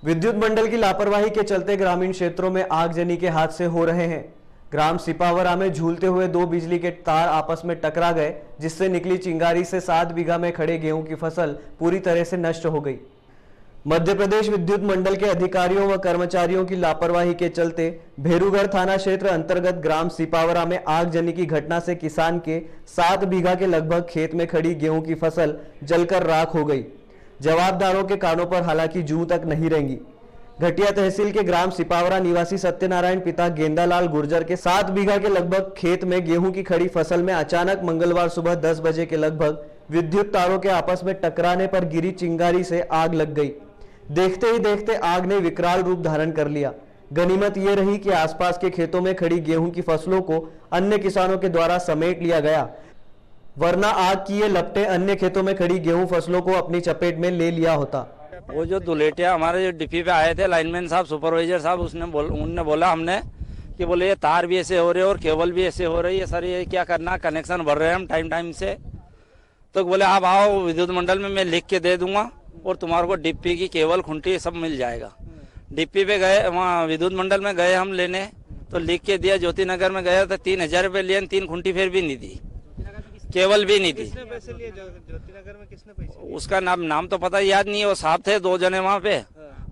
विद्युत मंडल की लापरवाही के चलते ग्रामीण क्षेत्रों में आगजनी के हादसे हो रहे हैं। ग्राम सिपावरा में झूलते हुए दो बिजली के तार आपस में टकरा गए, जिससे निकली चिंगारी से 7 बीघा में खड़े गेहूं की फसल पूरी तरह से नष्ट हो गई। मध्य प्रदेश विद्युत मंडल के अधिकारियों व कर्मचारियों की लापरवाही के चलते भेरूगढ़ थाना क्षेत्र अंतर्गत ग्राम सिपावरा में आगजनी की घटना से किसान के 7 बीघा के लगभग खेत में खड़ी गेहूं की फसल जलकर राख हो गई। जवाबदारों के कानों पर हालांकि जूं तक नहीं रेंगी। घटिया तहसील के ग्राम सिपावरा निवासी सत्यनारायण पिता गेंदालाल गुर्जर के 7 बीघा के लगभग खेत में गेहूं की खड़ी फसल में अचानक मंगलवार सुबह 10 बजे के लगभग विद्युत तारों के आपस में टकराने पर गिरी चिंगारी से आग लग गई। देखते ही देखते आग ने विकराल रूप धारण कर लिया। गनीमत ये रही कि आसपास के खेतों में खड़ी गेहूं की फसलों को अन्य किसानों के द्वारा समेट लिया गया, वरना आग की ये लपटें अन्य खेतों में खड़ी गेहूं फसलों को अपनी चपेट में ले लिया होता। वो जो दुलेटिया हमारे जो डिपी पे आए थे लाइनमैन साहब, सुपरवाइजर साहब, उनने बोला हमने कि बोले ये तार भी ऐसे हो रहे और केबल भी ऐसे हो रही है सर, ये क्या करना, कनेक्शन भर रहे हैं हम टाइम से। तो बोले आप आओ विद्युत मंडल में, मैं लिख के दे दूंगा और तुम्हारे को डिप्पी की केबल खुंटी सब मिल जाएगा। डिप्पी पे गए, वहाँ विद्युत मंडल में गए हम लेने, तो लिख के दिया। ज्योति नगर में गया तो 3000 रुपये लिए, 3 खुंटी फिर भी नहीं दी, केबल भी नहीं दी। किसने पैसे लिए ज्योति नगर में? किसने पैसे? उसका नाम तो पता याद नहीं है, वो साहब थे 2 जने वहाँ पे,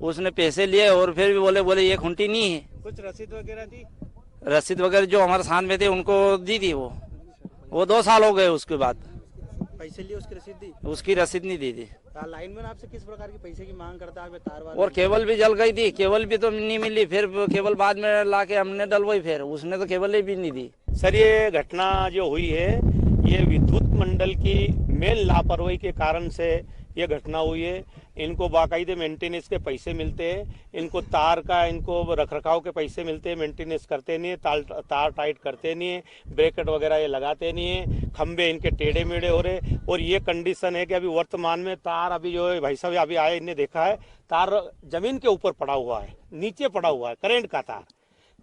उसने पैसे लिए और फिर भी बोले ये खुंटी नहीं है। कुछ रसीद वगैरह दी? रसीद वगैरह जो हमारे साथ में थे उनको दी थी। वो 2 साल हो गए उसके बाद। पैसे लिए, उसकी रसीद दी? उसकी रसीद नहीं दी थी। लाइनमैन आपसे किस प्रकार की पैसे की मांग करता है? तार वार और केबल भी जल गई थी, केबल भी तो नहीं मिली, फिर केबल बाद में लाके हमने डलवाई, फिर उसने तो केबल भी नहीं दी। सर ये घटना जो हुई है ये विद्युत मंडल की मेन लापरवाही के कारण से ये घटना हुई है। इनको बाकायदे मेंटेनेंस के पैसे मिलते हैं, इनको तार का इनको रखरखाव के पैसे मिलते हैं, मेंटेनेंस करते नहीं है, तार टाइट करते नहीं है, ब्रैकेट वगैरह ये लगाते नहीं है, खंबे इनके टेढ़े मेढ़े हो रहे। और ये कंडीशन है कि अभी वर्तमान में तार अभी जो है भाई साहब अभी आए, इन्हें देखा है तार जमीन के ऊपर पड़ा हुआ है, नीचे पड़ा हुआ है, करंट का तार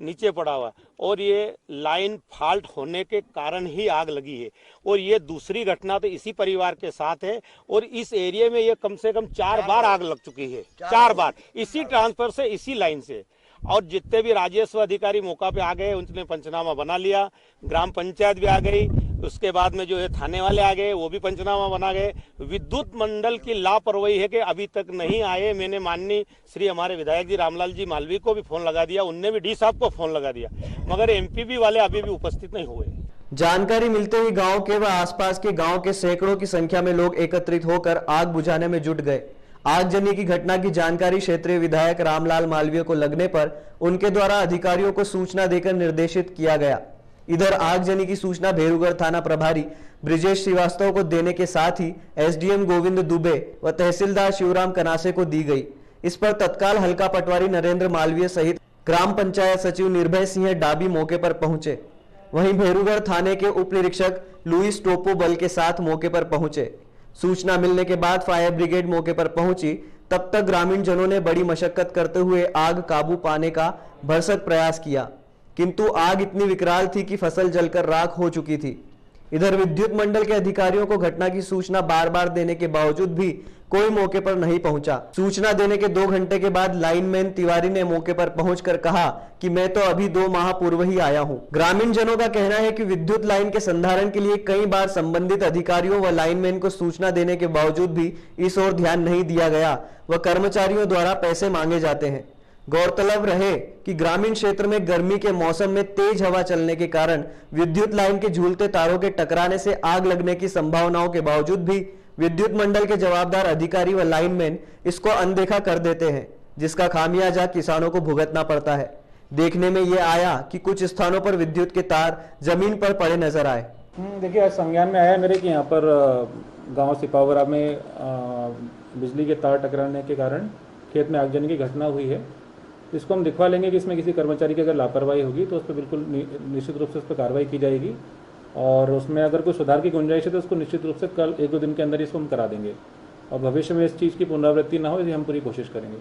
नीचे पड़ा हुआ है और ये लाइन फॉल्ट होने के कारण ही आग लगी है। और ये दूसरी घटना तो इसी परिवार के साथ है और इस एरिया में ये कम से कम 4 बार आग लग चुकी है, 4 बार इसी ट्रांसफर से, इसी लाइन से। और जितने भी राजस्व अधिकारी मौका पे आ गए उनने पंचनामा बना लिया, ग्राम पंचायत भी आ गई, उसके बाद में जो है थाने वाले आ गए, वो भी पंचनामा बना गए। विद्युत मंडल की लापरवाही है कि अभी तक नहीं आए। मैंने माननीय श्री हमारे विधायक जी रामलाल जी मालवी को भी फोन लगा दिया, उनने भी डी साहब को फोन लगा दिया, मगर एमपीबी वाले अभी भी उपस्थित नहीं हुए। जानकारी मिलते ही गांव के व आसपास के गांव के सैकड़ों की संख्या में लोग एकत्रित होकर आग बुझाने में जुट गए। आगजनी की घटना की जानकारी क्षेत्रीय विधायक रामलाल मालवीय को लगने पर उनके द्वारा अधिकारियों को सूचना देकर निर्देशित किया गया। इधर आगजनी की सूचना भेरूगढ़ थाना प्रभारी ब्रिजेश श्रीवास्तव को देने के साथ ही एसडीएम गोविंद दुबे व तहसीलदार शिवराम कनासे को दी गई। इस पर तत्काल हल्का पटवारी नरेंद्र मालवीय सहित ग्राम पंचायत सचिव निर्भय सिंह डाबी मौके पर पहुंचे। वहीं भेरूगढ़ थाने के उप निरीक्षक लुइस टोपो बल के साथ मौके पर पहुंचे। सूचना मिलने के बाद फायर ब्रिगेड मौके पर पहुंची। तब तक ग्रामीण जनों ने बड़ी मशक्कत करते हुए आग काबू पाने का भरसक प्रयास किया, किंतु आग इतनी विकराल थी कि फसल जलकर राख हो चुकी थी। इधर विद्युत मंडल के अधिकारियों को घटना की सूचना बार बार देने के बावजूद भी कोई मौके पर नहीं पहुंचा। सूचना देने के 2 घंटे के बाद लाइनमैन तिवारी ने मौके पर पहुंचकर कहा कि मैं तो अभी 2 माह पूर्व ही आया हूं। ग्रामीण जनों का कहना है कि विद्युत लाइन के संधारण के लिए कई बार संबंधित अधिकारियों व लाइनमैन को सूचना देने के बावजूद भी इस ओर ध्यान नहीं दिया गया व कर्मचारियों द्वारा पैसे मांगे जाते हैं। गौरतलब रहे कि ग्रामीण क्षेत्र में गर्मी के मौसम में तेज हवा चलने के कारण विद्युत लाइन के झूलते तारों के टकराने से आग लगने की संभावनाओं के बावजूद भी विद्युत मंडल के जवाबदार अधिकारी व लाइनमैन इसको अनदेखा कर देते हैं, जिसका खामियाजा किसानों को भुगतना पड़ता है। देखने में ये आया कि कुछ स्थानों पर विद्युत के तार जमीन पर पड़े नजर आए। देखिए, आज संज्ञान में आया मेरे कि यहाँ पर गांव सिपावरा में बिजली के तार टकराने के कारण खेत में आगजनी की घटना हुई है। इसको हम दिखवा लेंगे कि इसमें किसी कर्मचारी की अगर लापरवाही होगी तो उस पर बिल्कुल निश्चित रूप से उस पर कार्रवाई की जाएगी और उसमें अगर कोई सुधार की गुंजाइश है तो उसको निश्चित रूप से कल 1-2 दिन के अंदर इसको हम करा देंगे और भविष्य में इस चीज़ की पुनरावृत्ति ना हो, इसलिए हम पूरी कोशिश करेंगे।